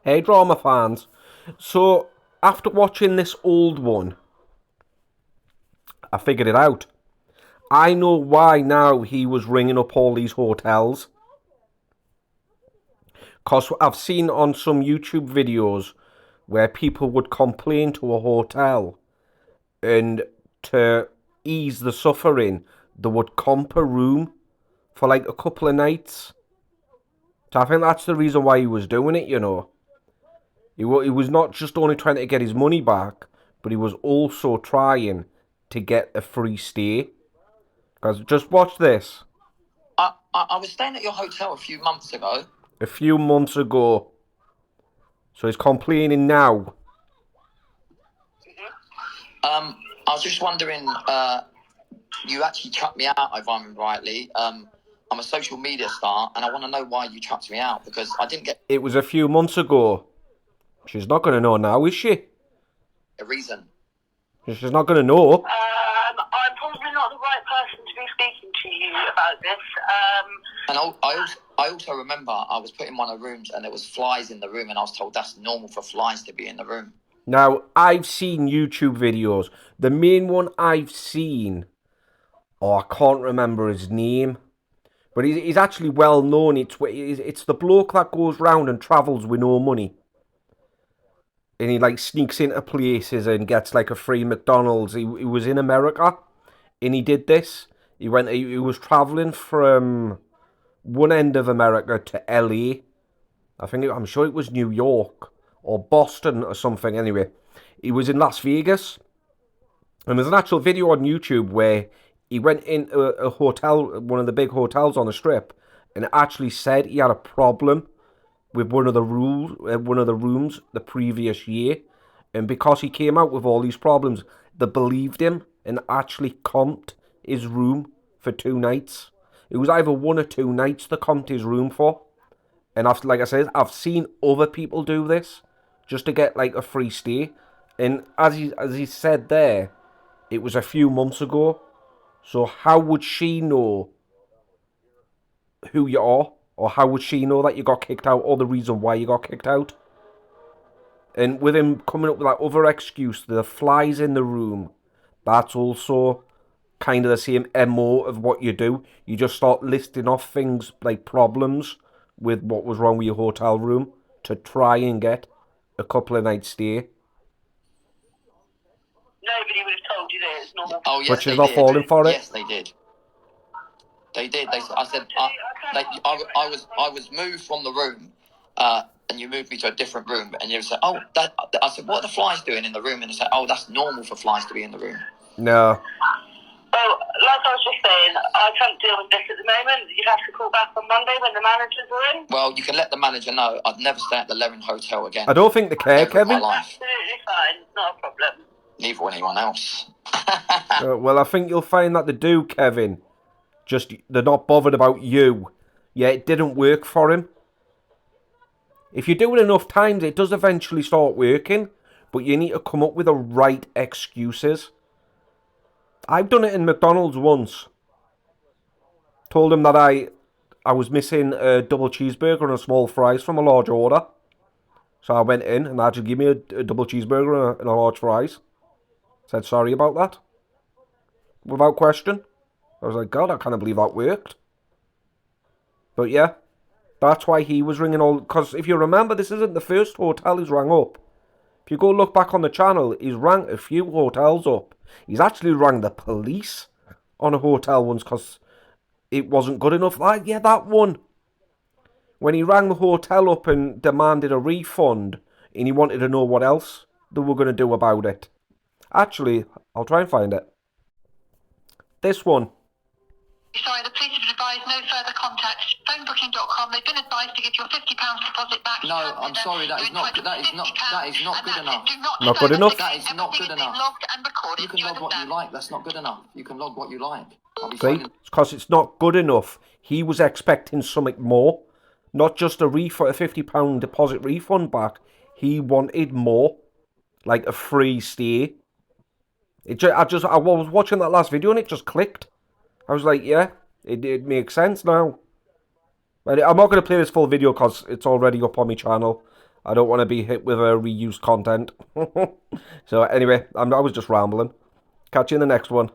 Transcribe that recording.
Hey, drama fans. So, after watching this old one, I figured it out. I know why now he was ringing up all these hotels. Because I've seen on some YouTube videos where people would complain to a hotel and to ease the suffering, they would comp a room for like a couple of nights. So I think that's the reason why he was doing it, you know. He was not just only trying to get his money back, but he was also trying to get a free stay. Because just watch this. I was staying at your hotel a few months ago. A few months ago. So he's complaining now. I was just wondering, you actually chucked me out, if I remember rightly. I'm a social media star, and I want to know why you chucked me out, because I didn't get It was a few months ago. She's not going to know now, is she? a reason. She's not going to know. I'm probably not the right person to be speaking to you about this. And I also remember I was put in one of the rooms, and there was flies in the room, and I was told that's normal for flies to be in the room. Now, I've seen YouTube videos. The main one I've seen, I can't remember his name, but he's actually well known. It's the bloke that goes round and travels with no money. And he like sneaks into places and gets like a free McDonald's. He was in America, and he did this. He was traveling from one end of America to LA. I'm sure it was New York or Boston or something. Anyway, he was in Las Vegas, and there's an actual video on YouTube where he went into a hotel, one of the big hotels on the strip, and it actually said he had a problem with one of the rooms the previous year, and because he came out with all these problems, they believed him and actually comped his room for 2 nights. It was either 1 or 2 nights they comped his room for, and like I said, I've seen other people do this just to get like a free stay, and as he said there, it was a few months ago. So how would she know who you are? Or how would she know that you got kicked out, or the reason why you got kicked out? And with him coming up with that other excuse, the flies in the room, that's also kind of the same MO of what you do. You just start listing off things like problems with what was wrong with your hotel room to try and get a couple of nights stay. Nobody would have told you that it's normal. Oh yes, But she's they not did. falling for it? Yes, they did. They did. I was moved from the room, and you moved me to a different room, and you said, "Oh, that." I said, "What are the flies doing in the room?" And they said, "Oh, that's normal for flies to be in the room." No. Well, like I was just saying, I can't deal with this at the moment. You'd have to call back on Monday when the managers are in. Well, you can let the manager know I'd never stay at the Levin Hotel again. I don't think they care, Never in Kevin. my life. Absolutely fine, not a problem. Neither will anyone else. Well, I think you'll find that they do, Kevin. Just, they're not bothered about you. Yeah, it didn't work for him. If you do it enough times, it does eventually start working. But you need to come up with the right excuses. I've done it in McDonald's once. Told him that I was missing a double cheeseburger and a small fries from a large order. So I went in and they had to give me a double cheeseburger and a large fries. Said sorry about that. Without question. I was like, God, I can't believe that worked. But yeah, that's why he was ringing all... Because if you remember, this isn't the first hotel he's rang up. If you go look back on the channel, he's rang a few hotels up. He's actually rang the police on a hotel once because it wasn't good enough. Like, yeah, that one. When he rang the hotel up and demanded a refund, and he wanted to know what else they were going to do about it. Actually, I'll try and find it. This one. Sorry, the police have advised no further contact. Phonebooking.com, they've been advised to give your £50 deposit back. No, I'm sorry, that is not good enough. Not good enough? That is not good enough. Logged and recorded. You can log what you like. That's not good enough. You can log what you like. See, it's because it's not good enough. He was expecting something more. Not just a £50 deposit refund back. He wanted more. Like a free stay. I was watching that last video and it just clicked. I was like, yeah, it makes sense now. But I'm not going to play this full video because it's already up on my channel. I don't want to be hit with reused content. So anyway, I was just rambling. Catch you in the next one.